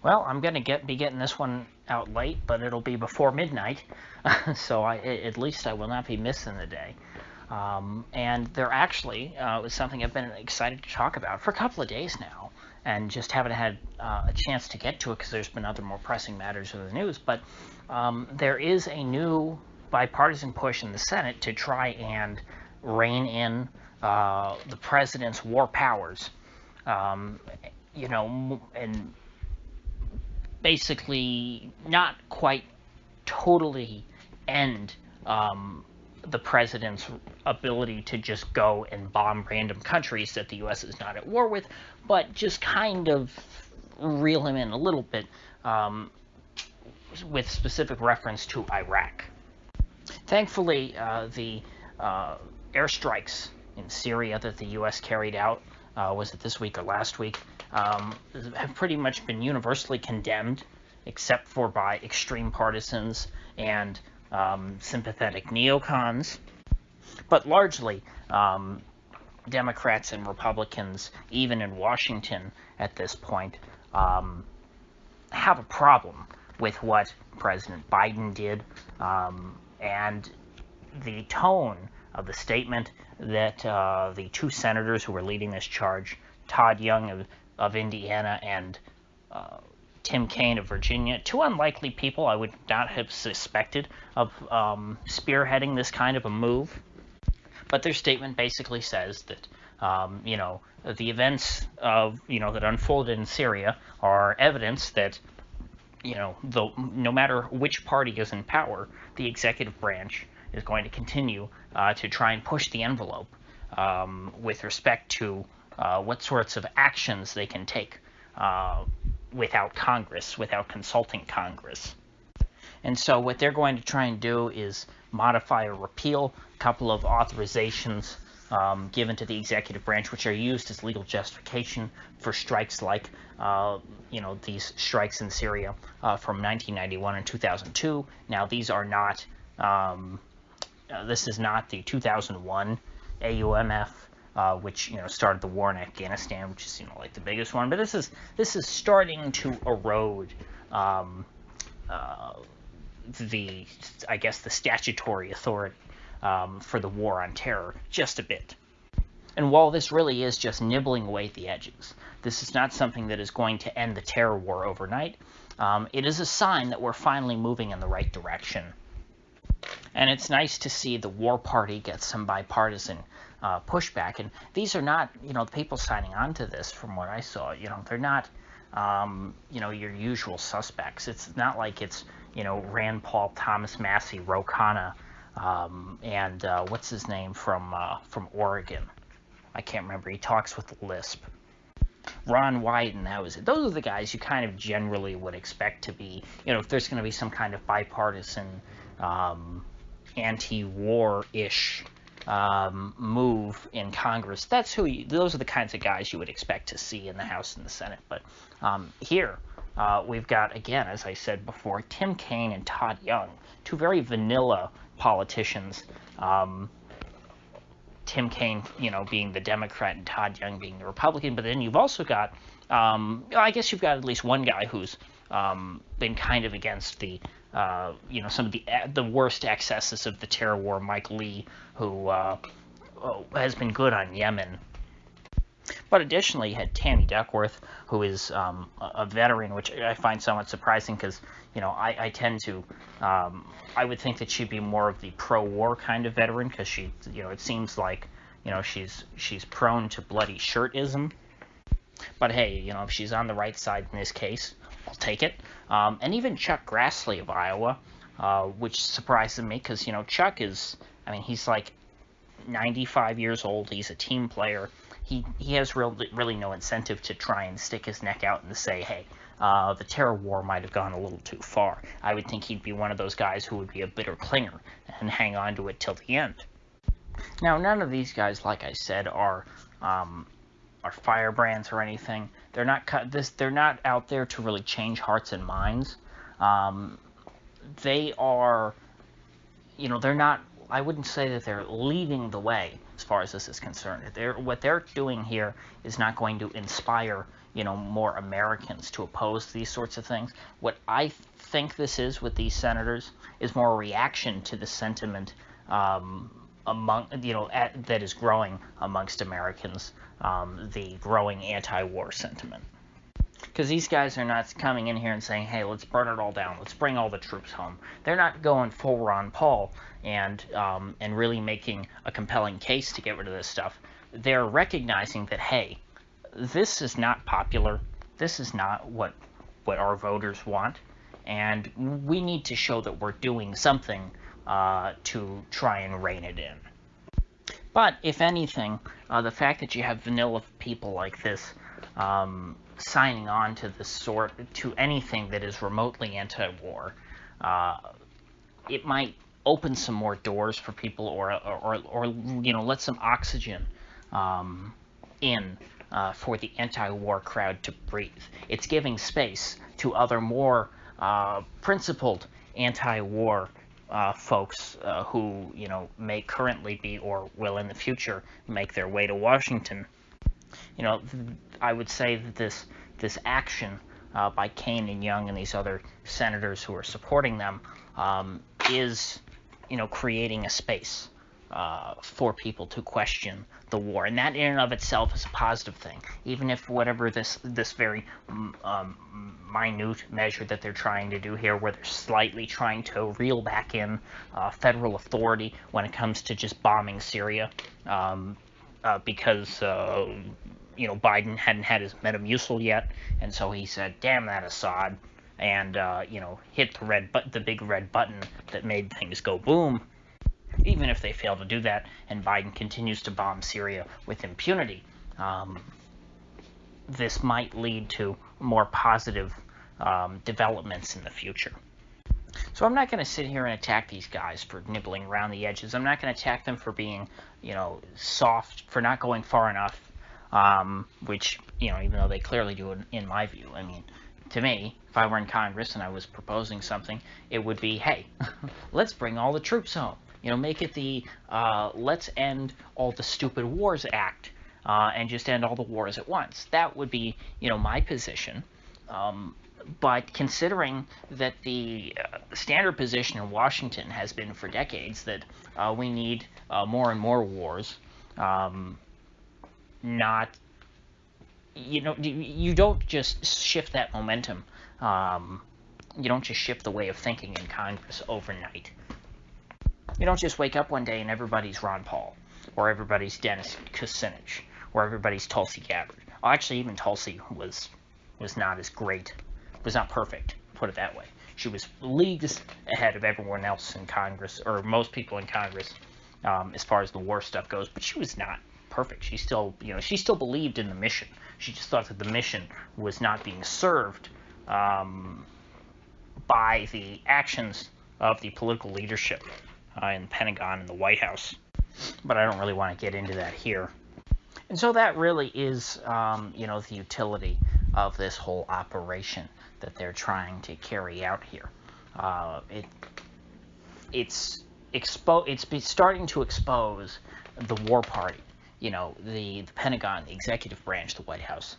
Well, I'm going to be getting this one out late, but it'll be before midnight, so at least I will not be missing the day. And there actually was something I've been excited to talk about for a couple of days now, and just haven't had a chance to get to it because there's been other more pressing matters of the news. But there is a new bipartisan push in the Senate to try and rein in the president's war powers. And basically not quite totally end the president's ability to just go and bomb random countries that the U.S. is not at war with, but just kind of reel him in a little bit with specific reference to Iraq. Thankfully, the airstrikes in Syria that the U.S. carried out, was it this week or last week, have pretty much been universally condemned, except for by extreme partisans and sympathetic neocons. But largely, Democrats and Republicans, even in Washington at this point, have a problem with what President Biden did, and the tone of the statement that the two senators who were leading this charge, Todd Young of Indiana and Tim Kaine of Virginia, two unlikely people I would not have suspected of spearheading this kind of a move. But their statement basically says that, the events that unfolded in Syria are evidence that, no matter which party is in power, the executive branch is going to continue to try and push the envelope with respect to what sorts of actions they can take without Congress, without consulting Congress. And so what they're going to try and do is modify or repeal a couple of authorizations given to the executive branch, which are used as legal justification for strikes like, these strikes in Syria from 1991 and 2002. Now, these are not, this is not the 2001 AUMF, which started the war in Afghanistan, which is like the biggest one. But this is starting to erode the statutory authority for the war on terror just a bit. And while this really is just nibbling away at the edges, this is not something that is going to end the terror war overnight. It is a sign that we're finally moving in the right direction. And it's nice to see the war party get some bipartisan pushback. And these are not, the people signing on to this, from what I saw, they're not, your usual suspects. It's not like it's, Rand Paul, Thomas Massey, Ro Khanna, and what's his name from Oregon? I can't remember. He talks with a lisp. Ron Wyden, that was it. Those are the guys you kind of generally would expect to be, if there's going to be some kind of bipartisan, anti-war-ish move in Congress. Those are the kinds of guys you would expect to see in the House and the Senate. But here, we've got, again, as I said before, Tim Kaine and Todd Young, two very vanilla politicians. Tim Kaine, being the Democrat, and Todd Young being the Republican. But then you've also got, I guess you've got at least one guy who's been kind of against the, some of the worst excesses of the terror war, Mike Lee, who has been good on Yemen. But additionally, you had Tammy Duckworth, who is a veteran, which I find somewhat surprising because, I tend to, I would think that she'd be more of the pro-war kind of veteran because she, it seems like, she's prone to bloody shirtism. But hey, if she's on the right side in this case, I'll take it. And even Chuck Grassley of Iowa, which surprises me because, Chuck is, he's like 95 years old. He's a team player. He has really no incentive to try and stick his neck out and say, hey, the terror war might have gone a little too far. I would think he'd be one of those guys who would be a bitter clinger and hang on to it till the end. Now, none of these guys, like I said, are firebrands or anything. They're not out there to really change hearts and minds. They are, they're not. I wouldn't say that they're leading the way as far as this is concerned. What they're doing here is not going to inspire, more Americans to oppose these sorts of things. What I think this is with these senators is more a reaction to the sentiment that is growing amongst Americans, the growing anti-war sentiment. Because these guys are not coming in here and saying, hey, let's burn it all down, let's bring all the troops home. They're not going full Ron Paul and really making a compelling case to get rid of this stuff. They're recognizing that, hey, this is not popular, this is not what our voters want, and we need to show that we're doing something to try and rein it in. But, if anything, the fact that you have vanilla people like this signing on to anything that is remotely anti-war, it might open some more doors for people, or let some oxygen in for the anti-war crowd to breathe. It's giving space to other more principled anti-war folks who may currently be or will in the future make their way to Washington. I would say that this action by Kane and Young and these other senators who are supporting them is creating a space for people to question the war, and that in and of itself is a positive thing, even if whatever this very minute measure that they're trying to do here, where they're slightly trying to reel back in federal authority when it comes to just bombing Syria, because Biden hadn't had his Metamucil yet, and so he said, damn that Assad, and hit the big red button that made things go boom. Even if they fail to do that, and Biden continues to bomb Syria with impunity, this might lead to more positive developments in the future. So I'm not going to sit here and attack these guys for nibbling around the edges. I'm not going to attack them for being, soft, for not going far enough, which, even though they clearly do it in my view. I mean, to me, if I were in Congress and I was proposing something, it would be, hey, let's bring all the troops home. Make it the let's end all the stupid wars act and just end all the wars at once. That would be, my position. But considering that the standard position in Washington has been for decades that we need more and more wars, you don't just shift that momentum. You don't just shift the way of thinking in Congress overnight. You don't just wake up one day and everybody's Ron Paul, or everybody's Dennis Kucinich, or everybody's Tulsi Gabbard. Well, actually, even Tulsi was not as great, was not perfect, put it that way. She was leagues ahead of everyone else in Congress, or most people in Congress, as far as the war stuff goes, but she was not perfect. She still believed in the mission. She just thought that the mission was not being served by the actions of the political leadership in the Pentagon and the White House. But I don't really want to get into that here. And so that really is, the utility of this whole operation that they're trying to carry out here. It's starting to expose the war party, the Pentagon, the executive branch, the White House,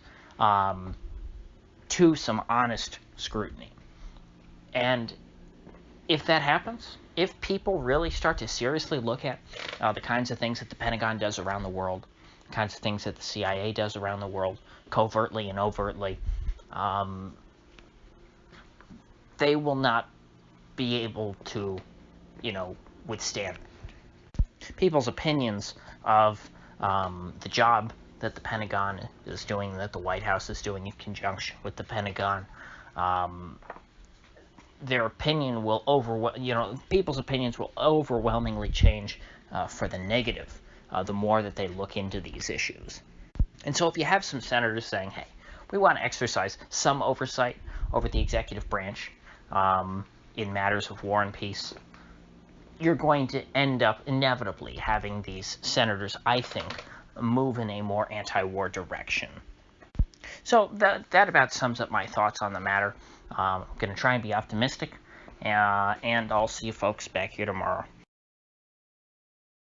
to some honest scrutiny. And if that happens, if people really start to seriously look at the kinds of things that the Pentagon does around the world, the kinds of things that the CIA does around the world, covertly and overtly, they will not be able to, withstand people's opinions of the job that the Pentagon is doing, that the White House is doing in conjunction with the Pentagon. Their opinion will people's opinions will overwhelmingly change for the negative the more that they look into these issues. And so if you have some senators saying, hey, we want to exercise some oversight over the executive branch in matters of war and peace, you're going to end up inevitably having these senators, I think, move in a more anti-war direction. So that about sums up my thoughts on the matter. I'm going to try and be optimistic, and I'll see you folks back here tomorrow.